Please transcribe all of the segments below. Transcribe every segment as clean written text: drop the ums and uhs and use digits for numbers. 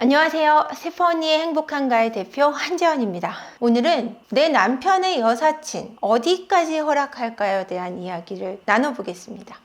안녕하세요. 세퍼니의 행복한가의 대표 한재원입니다. 오늘은 내 남편의 여사친 어디까지 허락할까요에 대한 이야기를 나눠보겠습니다.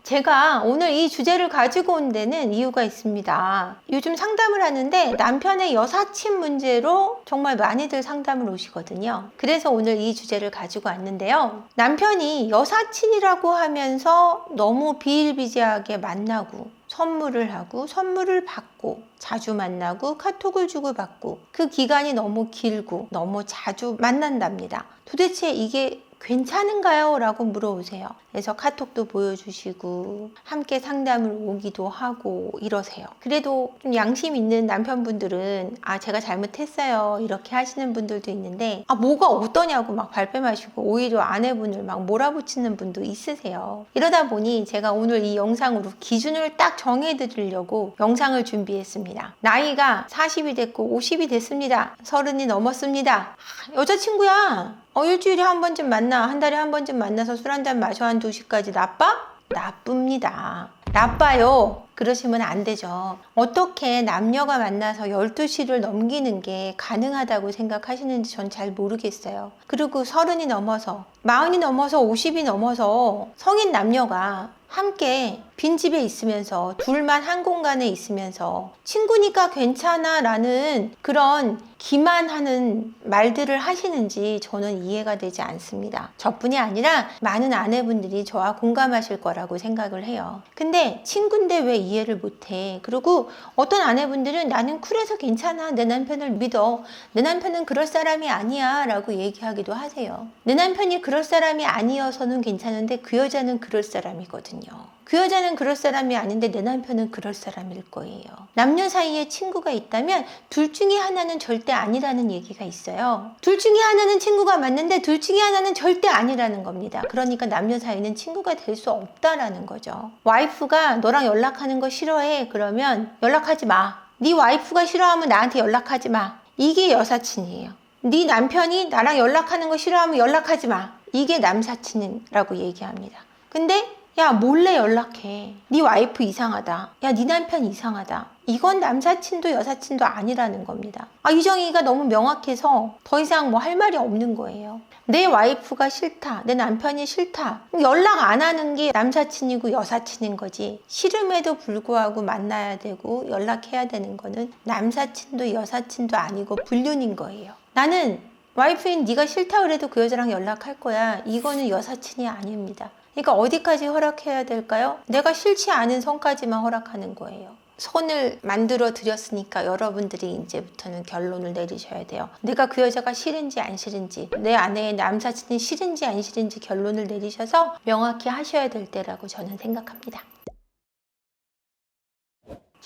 제가 오늘 이 주제를 가지고 온 데는 이유가 있습니다. 요즘 상담을 하는데 남편의 여사친 문제로 정말 많이들 상담을 오시거든요. 그래서 오늘 이 주제를 가지고 왔는데요. 남편이 여사친이라고 하면서 너무 비일비재하게 만나고 선물을 하고 선물을 받고 자주 만나고 카톡을 주고받고 그 기간이 너무 길고 너무 자주 만난답니다. 도대체 이게 괜찮은가요? 라고 물어오세요. 그래서 카톡도 보여주시고 함께 상담을 오기도 하고 이러세요. 그래도 좀 양심 있는 남편분들은 제가 잘못했어요 이렇게 하시는 분들도 있는데 뭐가 어떠냐고 막 발뺌하시고 오히려 아내분을 막 몰아붙이는 분도 있으세요. 이러다 보니 제가 오늘 이 영상으로 기준을 딱 정해드리려고 영상을 준비했습니다. 나이가 40이 됐고 50이 됐습니다. 30이 넘었습니다. 여자친구야 일주일에 한 번쯤 만나, 한 달에 한 번쯤 만나서 술 한잔 마셔 한 2시까지 나빠? 나쁩니다. 나빠요. 그러시면 안 되죠. 어떻게 남녀가 만나서 12시를 넘기는 게 가능하다고 생각하시는지 전 잘 모르겠어요. 그리고 30이 넘어서 40이 넘어서 50이 넘어서 성인 남녀가 함께 빈집에 있으면서 둘만 한 공간에 있으면서 친구니까 괜찮아 라는 그런 기만하는 말들을 하시는지 저는 이해가 되지 않습니다. 저뿐이 아니라 많은 아내분들이 저와 공감하실 거라고 생각을 해요. 근데 친구인데 왜 이해를 못해? 그리고 어떤 아내분들은 나는 쿨해서 괜찮아. 내 남편을 믿어. 내 남편은 그럴 사람이 아니야 라고 얘기하기도 하세요. 내 남편이 그럴 사람이 아니어서는 괜찮은데 그 여자는 그럴 사람이거든요. 그 여자는 그럴 사람이 아닌데 내 남편은 그럴 사람일 거예요. 남녀 사이에 친구가 있다면 둘 중에 하나는 절대 아니라는 얘기가 있어요. 둘 중에 하나는 친구가 맞는데 둘 중에 하나는 절대 아니라는 겁니다. 그러니까 남녀 사이는 친구가 될 수 없다라는 거죠. 와이프가 너랑 연락하는 거 싫어해. 그러면 연락하지 마. 네 와이프가 싫어하면 나한테 연락하지 마. 이게 여사친이에요. 네 남편이 나랑 연락하는 거 싫어하면 연락하지 마. 이게 남사친이라고 얘기합니다. 근데 야 몰래 연락해. 네 와이프 이상하다. 야 네 남편 이상하다. 이건 남사친도 여사친도 아니라는 겁니다. 이 정의가 너무 명확해서 더 이상 뭐 할 말이 없는 거예요. 내 와이프가 싫다. 내 남편이 싫다. 연락 안 하는 게 남사친이고 여사친인 거지. 싫음에도 불구하고 만나야 되고 연락해야 되는 거는 남사친도 여사친도 아니고 불륜인 거예요. 나는 와이프인 네가 싫다 그래도 그 여자랑 연락할 거야. 이거는 여사친이 아닙니다. 그러니까 어디까지 허락해야 될까요? 내가 싫지 않은 선까지만 허락하는 거예요. 선을 만들어 드렸으니까 여러분들이 이제부터는 결론을 내리셔야 돼요. 내가 그 여자가 싫은지 안 싫은지, 내 아내의 남사친이 싫은지 안 싫은지 결론을 내리셔서 명확히 하셔야 될 때라고 저는 생각합니다.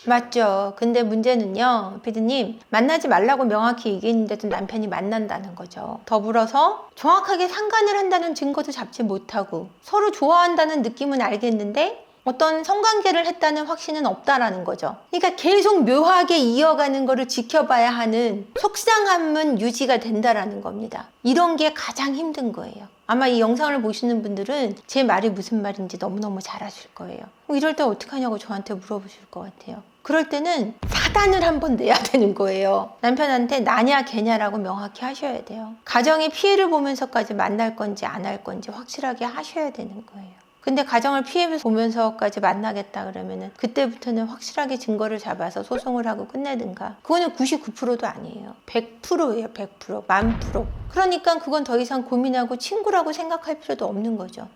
맞죠. 근데 문제는요, 피디님, 만나지 말라고 명확히 얘기했는데도 남편이 만난다는 거죠. 더불어서 정확하게 상관을 한다는 증거도 잡지 못하고 서로 좋아한다는 느낌은 알겠는데 어떤 성관계를 했다는 확신은 없다라는 거죠. 그러니까 계속 묘하게 이어가는 거를 지켜봐야 하는 속상함은 유지가 된다라는 겁니다. 이런 게 가장 힘든 거예요. 아마 이 영상을 보시는 분들은 제 말이 무슨 말인지 너무너무 잘 아실 거예요. 이럴 때 어떡하냐고 저한테 물어보실 것 같아요. 그럴 때는 사단을 한번 내야 되는 거예요. 남편한테 나냐 걔냐라고 명확히 하셔야 돼요. 가정의 피해를 보면서까지 만날 건지 안 할 건지 확실하게 하셔야 되는 거예요. 근데 가정을 피해보면서까지 만나겠다 그러면은 그때부터는 확실하게 증거를 잡아서 소송을 하고 끝내든가. 그거는 99%도 아니에요. 100%예요. 100%. 1000%. 그러니까 그건 더 이상 고민하고 친구라고 생각할 필요도 없는 거죠.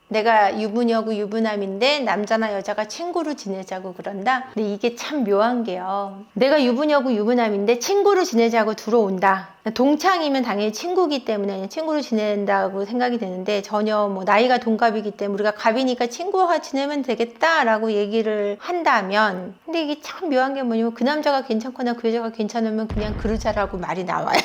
내가 유부녀고 유부남인데 남자나 여자가 친구로 지내자고 그런다? 근데 이게 참 묘한 게요. 내가 유부녀고 유부남인데 친구로 지내자고 들어온다. 동창이면 당연히 친구이기 때문에 친구로 지낸다고 생각이 되는데 전혀 뭐 나이가 동갑이기 때문에 우리가 갑이니까 친구와 지내면 되겠다라고 얘기를 한다면 근데 이게 참 묘한 게 뭐냐면 그 남자가 괜찮거나 그 여자가 괜찮으면 그냥 그러자라고 말이 나와요.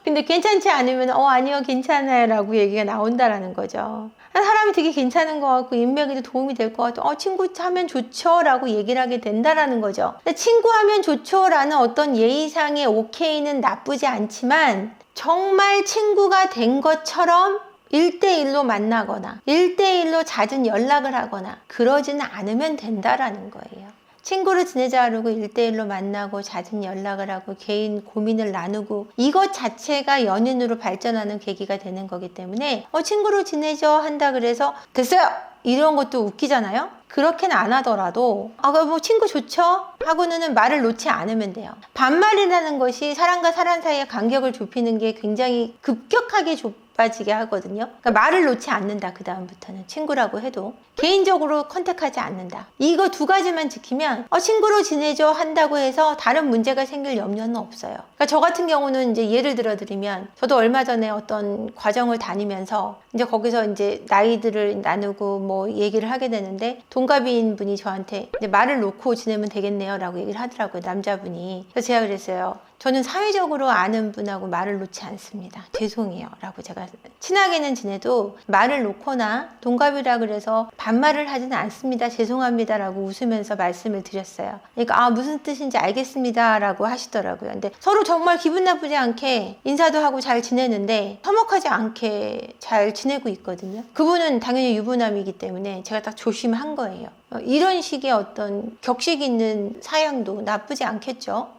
근데 괜찮지 않으면 아니요 괜찮아요 라고 얘기가 나온다라는 거죠. 사람이 되게 괜찮은 것 같고 인맥에도 도움이 될 것 같고 친구 하면 좋죠 라고 얘기를 하게 된다라는 거죠. 친구 하면 좋죠 라는 어떤 예의상의 오케이는 나쁘지 않지만 정말 친구가 된 것처럼 1대1로 만나거나 1대1로 잦은 연락을 하거나 그러지는 않으면 된다라는 거예요. 친구로 지내자 그러고 1대1로 만나고 잦은 연락을 하고 개인 고민을 나누고 이것 자체가 연인으로 발전하는 계기가 되는 거기 때문에 친구로 지내죠 한다 그래서 됐어요! 이런 것도 웃기잖아요. 그렇게는 안 하더라도 뭐 친구 좋죠? 하고는 말을 놓지 않으면 돼요. 반말이라는 것이 사람과 사람 사이의 간격을 좁히는 게 굉장히 급격하게 좁아지게 하거든요. 그러니까 말을 놓지 않는다. 그 다음부터는 친구라고 해도 개인적으로 컨택하지 않는다. 이거 두 가지만 지키면 친구로 지내죠 한다고 해서 다른 문제가 생길 염려는 없어요. 그러니까 저 같은 경우는 이제 예를 들어 드리면 저도 얼마 전에 어떤 과정을 다니면서 이제 거기서 이제 나이들을 나누고 뭐 얘기를 하게 되는데 동갑인 분이 저한테 이제 말을 놓고 지내면 되겠네요 라고 얘기를 하더라고요. 남자분이. 그래서 제가 그랬어요. 저는 사회적으로 아는 분하고 말을 놓지 않습니다. 죄송해요 라고 제가 친하게는 지내도 말을 놓거나 동갑이라 그래서 반말을 하지는 않습니다. 죄송합니다 라고 웃으면서 말씀을 드렸어요. 그러니까 무슨 뜻인지 알겠습니다 라고 하시더라고요. 근데 서로 정말 기분 나쁘지 않게 인사도 하고 잘 지내는데 서먹하지 않게 잘 지내고 있거든요. 그분은 당연히 유부남이기 때문에 제가 딱 조심한 거예요. 이런 식의 어떤 격식 있는 사양도 나쁘지 않겠죠.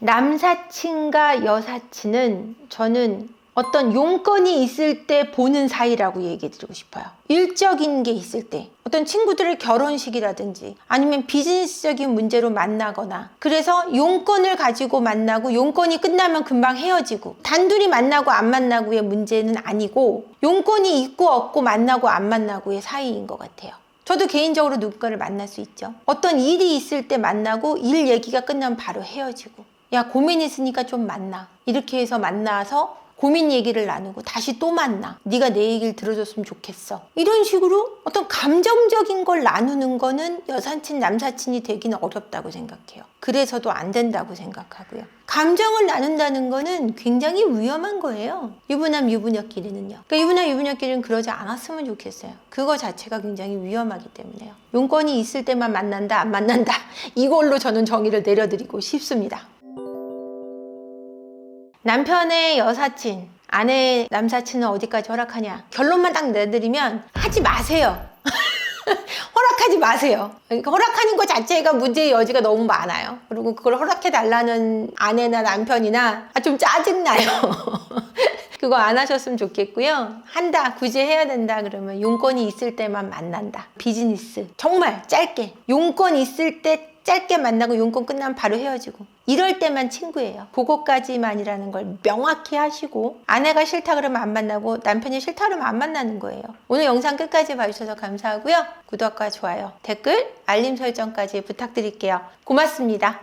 남사친과 여사친은 저는 어떤 용건이 있을 때 보는 사이라고 얘기 드리고 싶어요. 일적인 게 있을 때 어떤 친구들의 결혼식이라든지 아니면 비즈니스적인 문제로 만나거나 그래서 용건을 가지고 만나고 용건이 끝나면 금방 헤어지고 단둘이 만나고 안 만나고의 문제는 아니고 용건이 있고 없고 만나고 안 만나고의 사이인 것 같아요. 저도 개인적으로 누군가를 만날 수 있죠. 어떤 일이 있을 때 만나고 일 얘기가 끝나면 바로 헤어지고 야 고민 있으니까 좀 만나 이렇게 해서 만나서 고민 얘기를 나누고 다시 또 만나 네가 내 얘기를 들어줬으면 좋겠어 이런 식으로 어떤 감정적인 걸 나누는 거는 여사친 남사친이 되기는 어렵다고 생각해요. 그래서도 안 된다고 생각하고요. 감정을 나눈다는 거는 굉장히 위험한 거예요. 유부남 유부녀끼리는요. 그러니까 유부남 유부녀끼리는 그러지 않았으면 좋겠어요. 그거 자체가 굉장히 위험하기 때문에요. 용건이 있을 때만 만난다 안 만난다 이걸로 저는 정의를 내려드리고 싶습니다. 남편의 여사친, 아내의 남사친은 어디까지 허락하냐? 결론만 딱 내드리면 하지 마세요. 허락하지 마세요. 그러니까 허락하는 것 자체가 문제의 여지가 너무 많아요. 그리고 그걸 허락해달라는 아내나 남편이나 좀 짜증나요. 그거 안 하셨으면 좋겠고요. 한다, 굳이 해야 된다 그러면 용건이 있을 때만 만난다. 비즈니스, 정말 짧게. 용건 있을 때 짧게 만나고 용건 끝나면 바로 헤어지고 이럴 때만 친구예요. 그거까지만이라는 걸 명확히 하시고 아내가 싫다 그러면 안 만나고 남편이 싫다 그러면 안 만나는 거예요. 오늘 영상 끝까지 봐주셔서 감사하고요. 구독과 좋아요, 댓글, 알림 설정까지 부탁드릴게요. 고맙습니다.